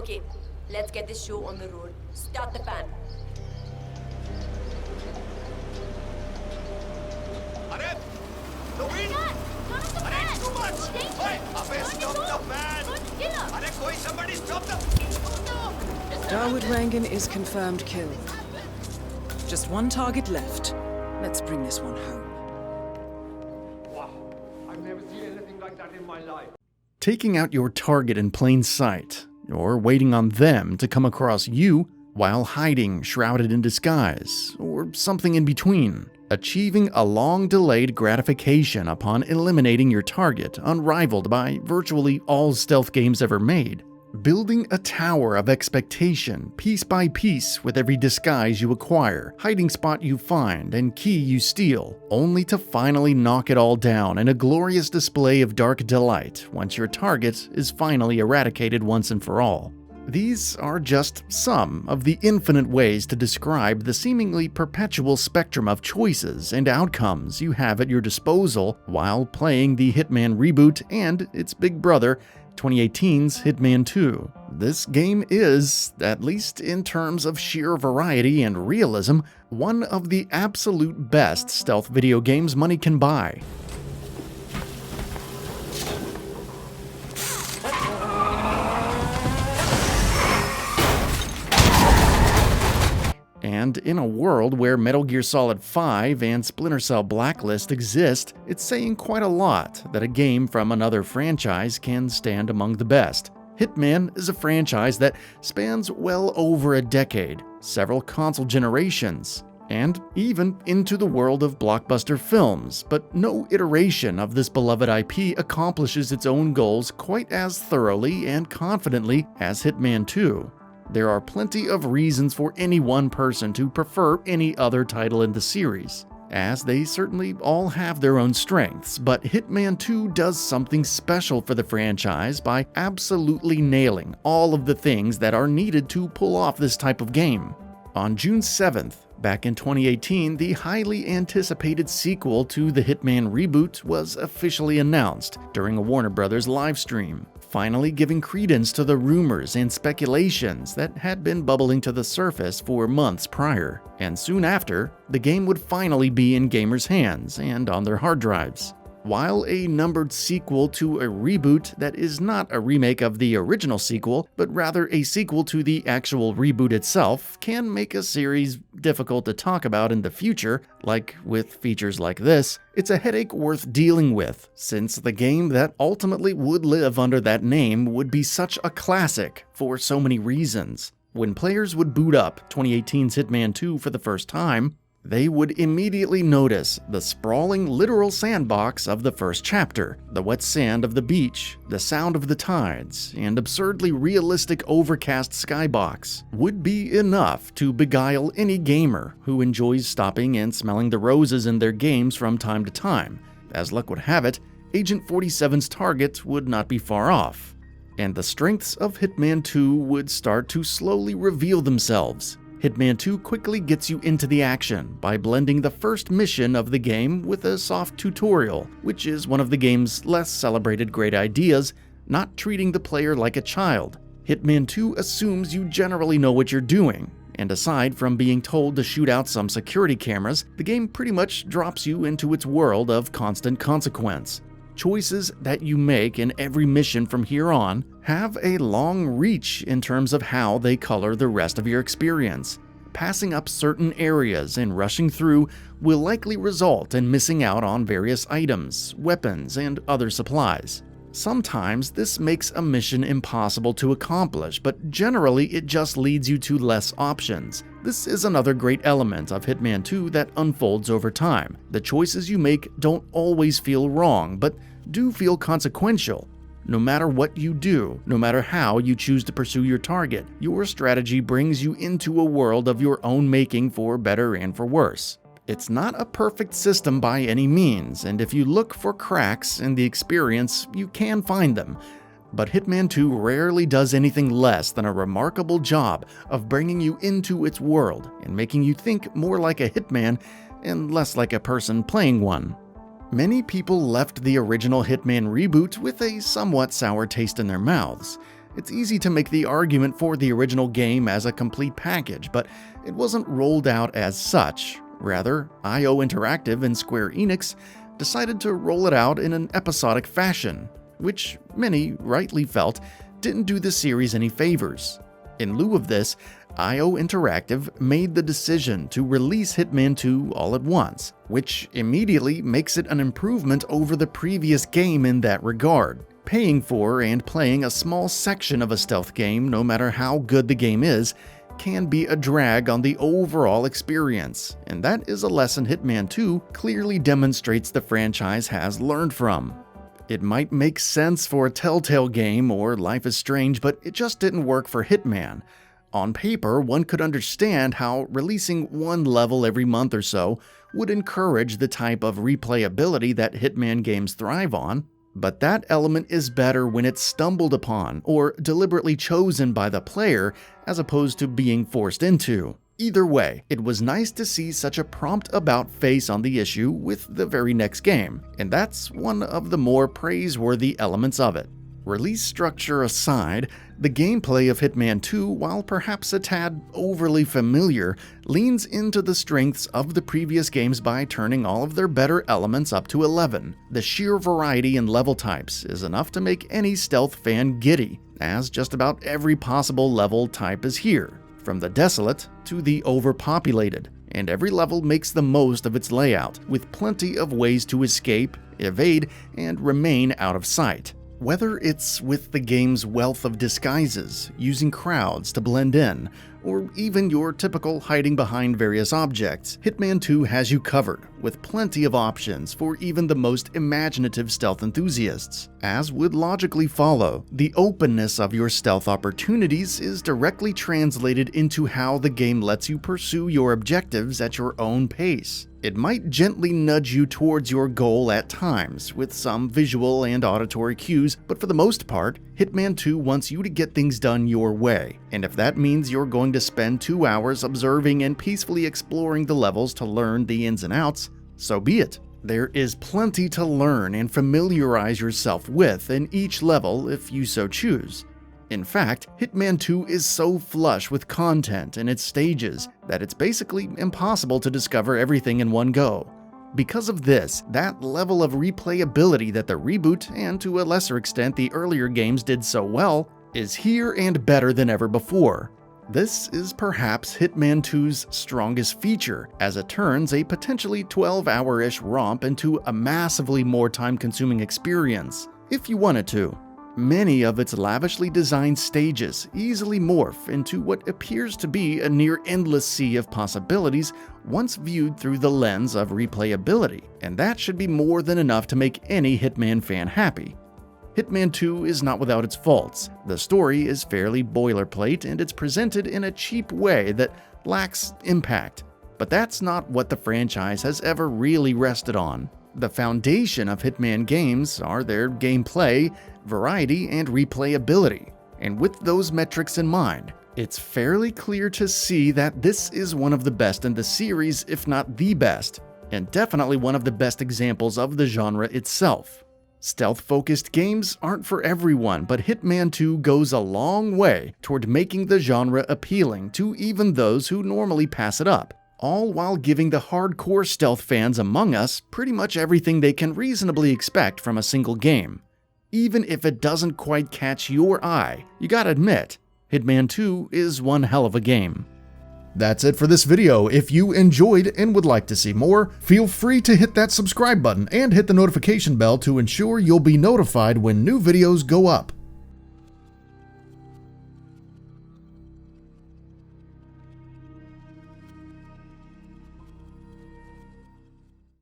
Okay, let's get this show on the road. Start the fan. अरे the wind! अरे too much! Hey, अबे stop the fan! अरे कोई somebody stop the... Darwood Rangan is confirmed killed. Just one target left. Let's bring this one home. Wow, I've never seen anything like that in my life. Taking out your target in plain sight, or waiting on them to come across you while hiding, shrouded in disguise, or something in between. Achieving a long-delayed gratification upon eliminating your target, unrivaled by virtually all stealth games ever made. Building a tower of expectation, piece by piece, with every disguise you acquire, hiding spot you find, and key you steal, only to finally knock it all down in a glorious display of dark delight once your target is finally eradicated once and for all. These are just some of the infinite ways to describe the seemingly perpetual spectrum of choices and outcomes you have at your disposal while playing the Hitman reboot and its big brother, 2018's Hitman 2. This game is, at least in terms of sheer variety and realism, one of the absolute best stealth video games money can buy. And in a world where Metal Gear Solid 5 and Splinter Cell Blacklist exist, it's saying quite a lot that a game from another franchise can stand among the best. Hitman is a franchise that spans well over a decade, several console generations, and even into the world of blockbuster films, but no iteration of this beloved IP accomplishes its own goals quite as thoroughly and confidently as Hitman 2. There are plenty of reasons for any one person to prefer any other title in the series, as they certainly all have their own strengths, but Hitman 2 does something special for the franchise by absolutely nailing all of the things that are needed to pull off this type of game. On June 7th, back in 2018, the highly anticipated sequel to the Hitman reboot was officially announced during a Warner Bros. Livestream, finally giving credence to the rumors and speculations that had been bubbling to the surface for months prior. And soon after, the game would finally be in gamers' hands and on their hard drives. While a numbered sequel to a reboot that is not a remake of the original sequel, but rather a sequel to the actual reboot itself, can make a series difficult to talk about in the future, like with features like this, it's a headache worth dealing with, since the game that ultimately would live under that name would be such a classic for so many reasons. When players would boot up 2018's Hitman 2 for the first time, they would immediately notice the sprawling literal sandbox of the first chapter, the wet sand of the beach, the sound of the tides, and absurdly realistic overcast skybox would be enough to beguile any gamer who enjoys stopping and smelling the roses in their games from time to time. As luck would have it, Agent 47's target would not be far off, and the strengths of Hitman 2 would start to slowly reveal themselves. Hitman 2 quickly gets you into the action by blending the first mission of the game with a soft tutorial, which is one of the game's less celebrated great ideas, not treating the player like a child. Hitman 2 assumes you generally know what you're doing, and aside from being told to shoot out some security cameras, the game pretty much drops you into its world of constant consequence. Choices that you make in every mission from here on have a long reach in terms of how they color the rest of your experience. Passing up certain areas and rushing through will likely result in missing out on various items, weapons, and other supplies. Sometimes this makes a mission impossible to accomplish, but generally it just leads you to less options. This is another great element of Hitman 2 that unfolds over time. The choices you make don't always feel wrong, but do feel consequential. No matter what you do, no matter how you choose to pursue your target, your strategy brings you into a world of your own making for better and for worse. It's not a perfect system by any means, and if you look for cracks in the experience, you can find them. But Hitman 2 rarely does anything less than a remarkable job of bringing you into its world and making you think more like a hitman and less like a person playing one. Many people left the original Hitman reboot with a somewhat sour taste in their mouths, It's easy to make the argument for the original game as a complete package, but it wasn't rolled out as such. Rather, IO Interactive and Square Enix decided to roll it out in an episodic fashion, which many rightly felt didn't do the series any favors. In lieu of this, IO Interactive made the decision to release Hitman 2 all at once, which immediately makes it an improvement over the previous game in that regard. Paying for and playing a small section of a stealth game, no matter how good the game is, can be a drag on the overall experience, and that is a lesson Hitman 2 clearly demonstrates the franchise has learned from. It might make sense for a Telltale game or Life is Strange, but it just didn't work for Hitman. On paper, one could understand how releasing one level every month or so would encourage the type of replayability that Hitman games thrive on, but that element is better when it's stumbled upon or deliberately chosen by the player as opposed to being forced into. Either way, it was nice to see such a prompt about-face on the issue with the very next game, and that's one of the more praiseworthy elements of it. Release structure aside, the gameplay of Hitman 2, while perhaps a tad overly familiar, leans into the strengths of the previous games by turning all of their better elements up to 11. The sheer variety in level types is enough to make any stealth fan giddy, as just about every possible level type is here, from the desolate to the overpopulated, and every level makes the most of its layout, with plenty of ways to escape, evade, and remain out of sight. Whether it's with the game's wealth of disguises, using crowds to blend in, or even your typical hiding behind various objects, Hitman 2 has you covered, with plenty of options for even the most imaginative stealth enthusiasts. As would logically follow, the openness of your stealth opportunities is directly translated into how the game lets you pursue your objectives at your own pace. It might gently nudge you towards your goal at times, with some visual and auditory cues, but for the most part, Hitman 2 wants you to get things done your way, and if that means you're going to spend 2 hours observing and peacefully exploring the levels to learn the ins and outs, so be it. There is plenty to learn and familiarize yourself with in each level if you so choose. In fact, Hitman 2 is so flush with content in its stages that it's basically impossible to discover everything in one go. Because of this, that level of replayability that the reboot, and to a lesser extent the earlier games did so well, is here and better than ever before. This is perhaps Hitman 2's strongest feature, as it turns a potentially 12-hour-ish romp into a massively more time-consuming experience, if you wanted to. Many of its lavishly designed stages easily morph into what appears to be a near-endless sea of possibilities once viewed through the lens of replayability, and that should be more than enough to make any Hitman fan happy. Hitman 2 is not without its faults. The story is fairly boilerplate and it's presented in a cheap way that lacks impact, but that's not what the franchise has ever really rested on. The foundation of Hitman games are their gameplay, variety, and replayability, and with those metrics in mind, it's fairly clear to see that this is one of the best in the series, if not the best, and definitely one of the best examples of the genre itself. Stealth-focused games aren't for everyone, but Hitman 2 goes a long way toward making the genre appealing to even those who normally pass it up, all while giving the hardcore stealth fans among us pretty much everything they can reasonably expect from a single game. Even if it doesn't quite catch your eye, you gotta admit, Hitman 2 is one hell of a game. That's it for this video. If you enjoyed and would like to see more, feel free to hit that subscribe button and hit the notification bell to ensure you'll be notified when new videos go up.